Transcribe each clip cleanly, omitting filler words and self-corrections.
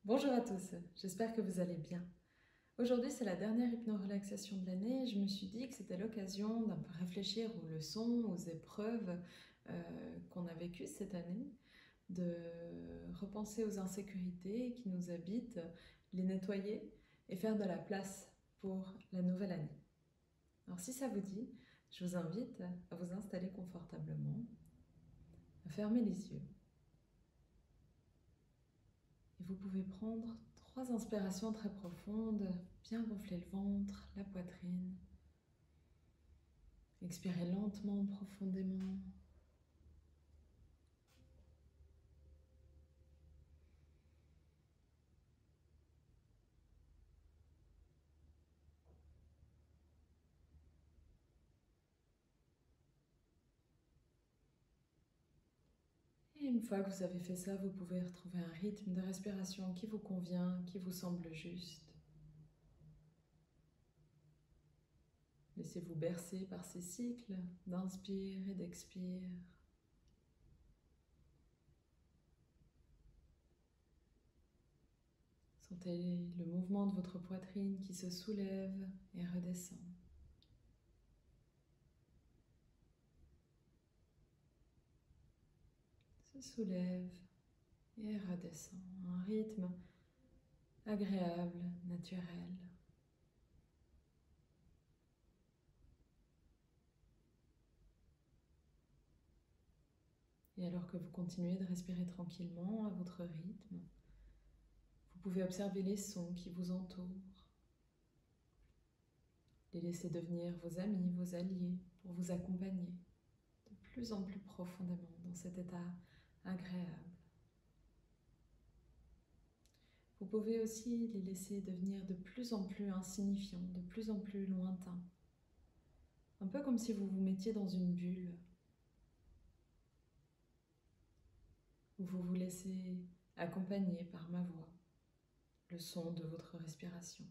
Bonjour à tous, j'espère que vous allez bien. Aujourd'hui, c'est la dernière hypno-relaxation de l'année et je me suis dit que c'était l'occasion d'un peu réfléchir aux leçons, aux épreuves qu'on a vécues cette année, de repenser aux insécurités qui nous habitent, les nettoyer et faire de la place pour la nouvelle année. Alors si ça vous dit, je vous invite à vous installer confortablement, à fermer les yeux. Et vous pouvez prendre 3 inspirations très profondes, bien gonfler le ventre, la poitrine. Expirez lentement, profondément. Et une fois que vous avez fait ça, vous pouvez retrouver un rythme de respiration qui vous convient, qui vous semble juste. Laissez-vous bercer par ces cycles d'inspire et d'expire. Sentez le mouvement de votre poitrine qui se soulève et redescend. Se soulève et redescend. Un rythme agréable, naturel. Et alors que vous continuez de respirer tranquillement à votre rythme, vous pouvez observer les sons qui vous entourent, les laisser devenir vos amis, vos alliés, pour vous accompagner de plus en plus profondément dans cet état agréable. Vous pouvez aussi les laisser devenir de plus en plus insignifiants, de plus en plus lointains. Un peu comme si vous vous mettiez dans une bulle, où vous vous laissez accompagner par ma voix, le son de votre respiration.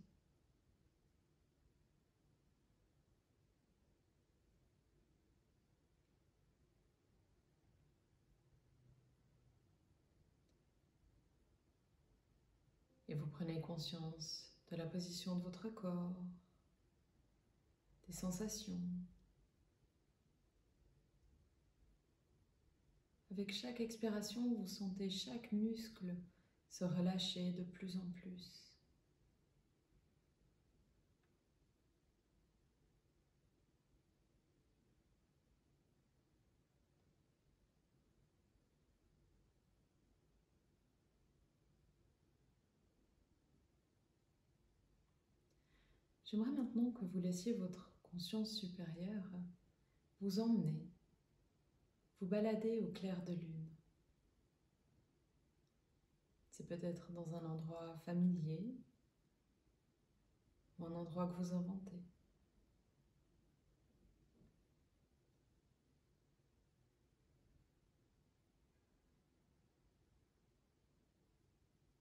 Et vous prenez conscience de la position de votre corps, des sensations. Avec chaque expiration, vous sentez chaque muscle se relâcher de plus en plus. J'aimerais maintenant que vous laissiez votre conscience supérieure vous emmener, vous balader au clair de lune. C'est peut-être dans un endroit familier ou un endroit que vous inventez.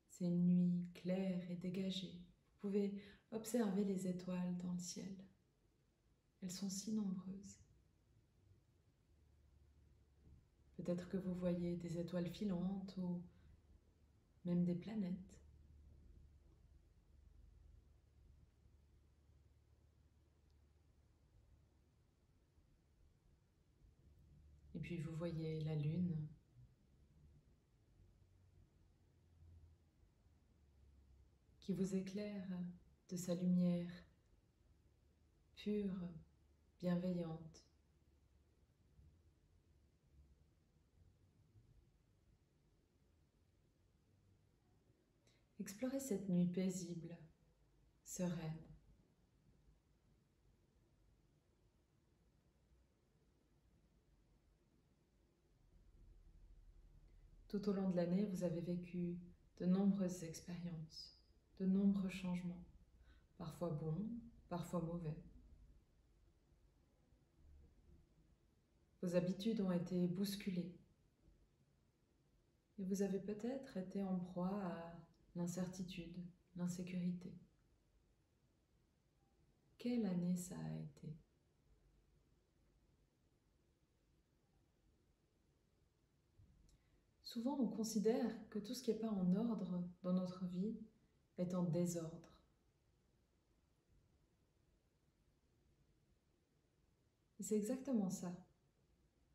C'est une nuit claire et dégagée. Vous pouvez observer les étoiles dans le ciel. Elles sont si nombreuses. Peut-être que vous voyez des étoiles filantes ou même des planètes. Et puis vous voyez la lune qui vous éclaire de sa lumière pure, bienveillante. Explorez cette nuit paisible, sereine. Tout au long de l'année, vous avez vécu de nombreuses expériences, de nombreux changements, parfois bons, parfois mauvais. Vos habitudes ont été bousculées et vous avez peut-être été en proie à l'incertitude, l'insécurité. Quelle année ça a été? Souvent, on considère que tout ce qui n'est pas en ordre dans notre vie est en désordre. Et c'est exactement ça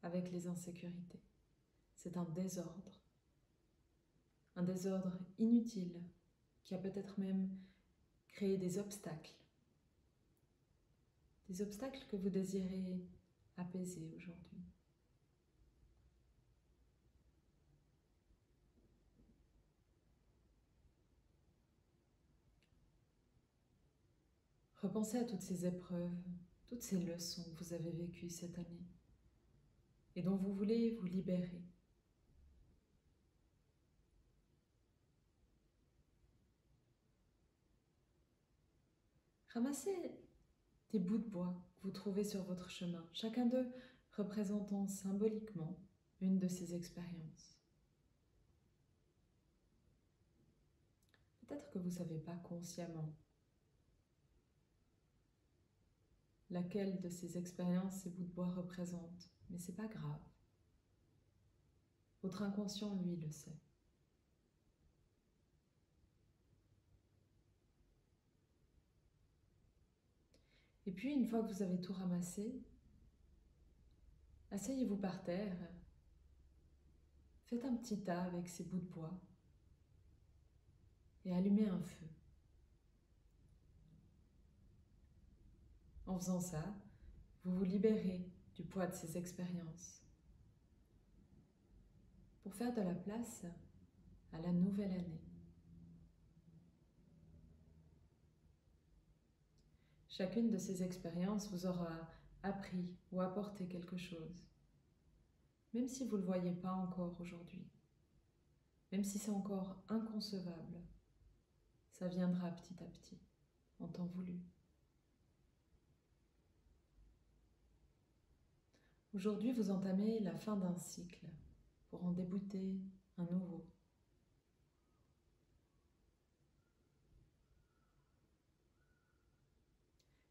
avec les insécurités. C'est un désordre inutile qui a peut-être même créé des obstacles que vous désirez apaiser aujourd'hui. Repensez à toutes ces épreuves, toutes ces leçons que vous avez vécues cette année et dont vous voulez vous libérer. Ramassez des bouts de bois que vous trouvez sur votre chemin, chacun d'eux représentant symboliquement une de ces expériences. Peut-être que vous ne savez pas consciemment laquelle de ces expériences ces bouts de bois représentent, mais c'est pas grave. Votre inconscient, lui, le sait. Et puis, une fois que vous avez tout ramassé, asseyez-vous par terre, faites un petit tas avec ces bouts de bois et allumez un feu. En faisant ça, vous vous libérez du poids de ces expériences pour faire de la place à la nouvelle année. Chacune de ces expériences vous aura appris ou apporté quelque chose, même si vous ne le voyez pas encore aujourd'hui, même si c'est encore inconcevable, ça viendra petit à petit, en temps voulu. Aujourd'hui, vous entamez la fin d'un cycle pour en débuter un nouveau.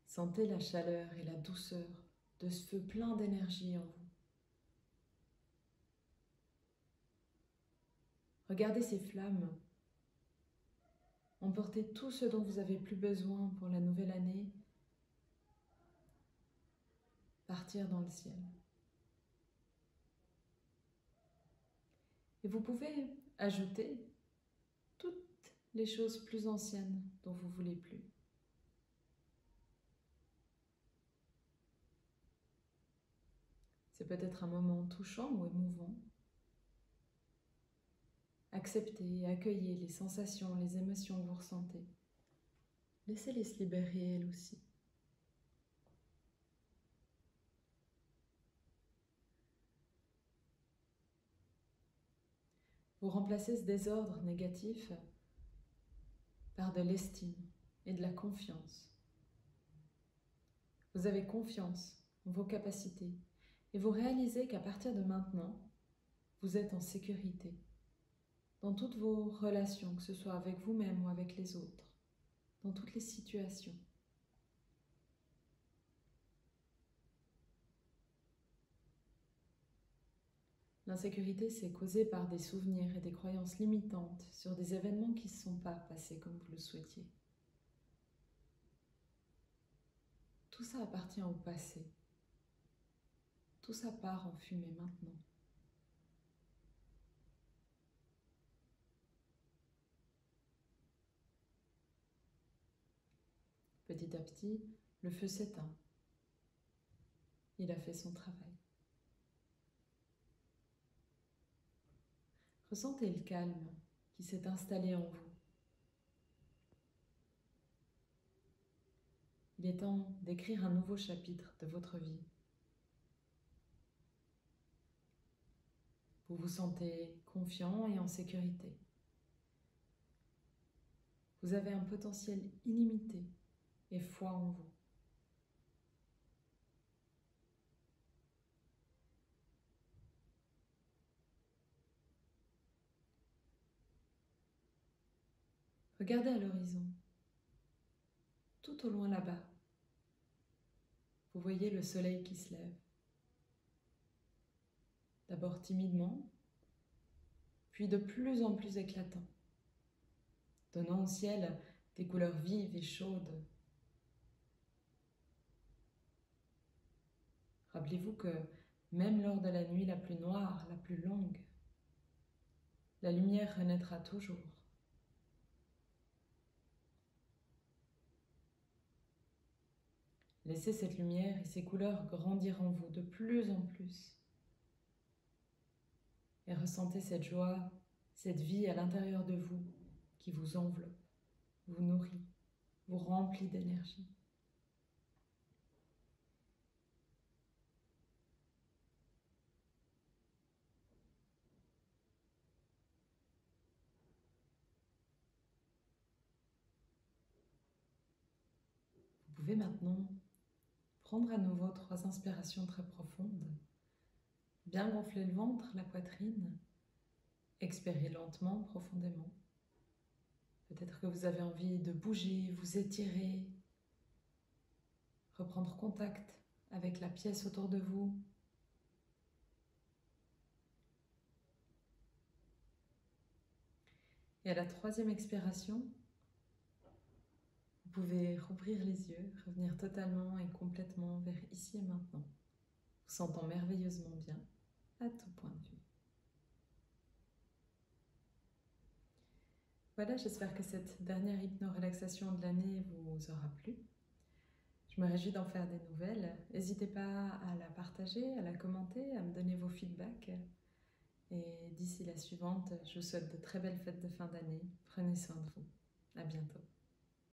Sentez la chaleur et la douceur de ce feu plein d'énergie en vous. Regardez ces flammes emporter tout ce dont vous avez plus besoin pour la nouvelle année, partir dans le ciel. Et vous pouvez ajouter toutes les choses plus anciennes dont vous ne voulez plus. C'est peut-être un moment touchant ou émouvant. Acceptez et accueillez les sensations, les émotions que vous ressentez. Laissez-les se libérer elles aussi. Vous remplacez ce désordre négatif par de l'estime et de la confiance. Vous avez confiance en vos capacités et vous réalisez qu'à partir de maintenant, vous êtes en sécurité dans toutes vos relations, que ce soit avec vous-même ou avec les autres, dans toutes les situations. L'insécurité, c'est causé par des souvenirs et des croyances limitantes sur des événements qui ne se sont pas passés comme vous le souhaitiez. Tout ça appartient au passé. Tout ça part en fumée maintenant. Petit à petit, le feu s'éteint. Il a fait son travail. Ressentez le calme qui s'est installé en vous. Il est temps d'écrire un nouveau chapitre de votre vie. Vous vous sentez confiant et en sécurité. Vous avez un potentiel illimité et foi en vous. Regardez à l'horizon, tout au loin là-bas. Vous voyez le soleil qui se lève. D'abord timidement, puis de plus en plus éclatant, donnant au ciel des couleurs vives et chaudes. Rappelez-vous que même lors de la nuit la plus noire, la plus longue, la lumière renaîtra toujours. Laissez cette lumière et ces couleurs grandir en vous de plus en plus. Et ressentez cette joie, cette vie à l'intérieur de vous qui vous enveloppe, vous nourrit, vous remplit d'énergie. Vous pouvez maintenant prendre à nouveau 3 inspirations très profondes. Bien gonfler le ventre, la poitrine. Expirez lentement, profondément. Peut-être que vous avez envie de bouger, vous étirer, reprendre contact avec la pièce autour de vous. Et à la 3e expiration, vous pouvez rouvrir les yeux, revenir totalement et complètement vers ici et maintenant, vous sentant merveilleusement bien à tout point de vue. Voilà, j'espère que cette dernière hypno-relaxation de l'année vous aura plu. Je me réjouis d'en faire des nouvelles. N'hésitez pas à la partager, à la commenter, à me donner vos feedbacks. Et d'ici la suivante, je vous souhaite de très belles fêtes de fin d'année. Prenez soin de vous. À bientôt.